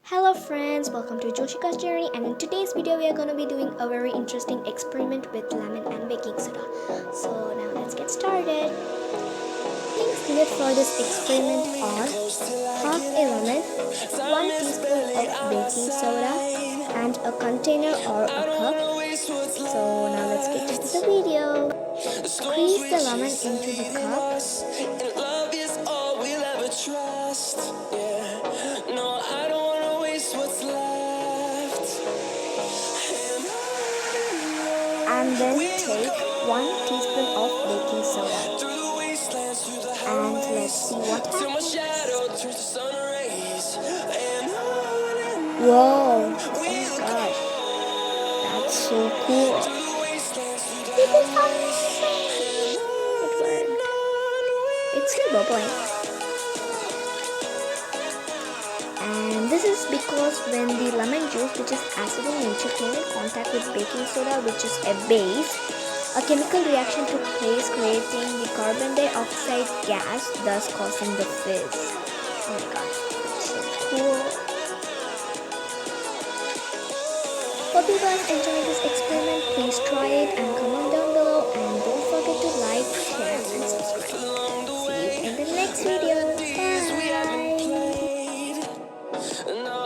Hello friends, welcome to JOSHIKA'S journey, and in today's video we are going to be doing a very interesting experiment with lemon and baking soda. So now let's get started. Things needed for this experiment are half a lemon, 1 teaspoon of baking soda, and a container or a cup. So now let's get into the video. Squeeze the lemon into the cup. And then take 1 teaspoon of baking soda. And let's see what happens. Whoa! Oh my gosh. That's so cool. This is amazing! It worked. It's still bubbling. And this is because when the lemon juice, which is acid in nature, came in contact with baking soda, which is a base, a chemical reaction took place, creating the carbon dioxide gas, thus causing the fizz. Oh my gosh, that's so cool. Hope you guys enjoyed this experiment. Please try it and comment down below, and don't forget to like, share and subscribe. See you in the next video. Bye.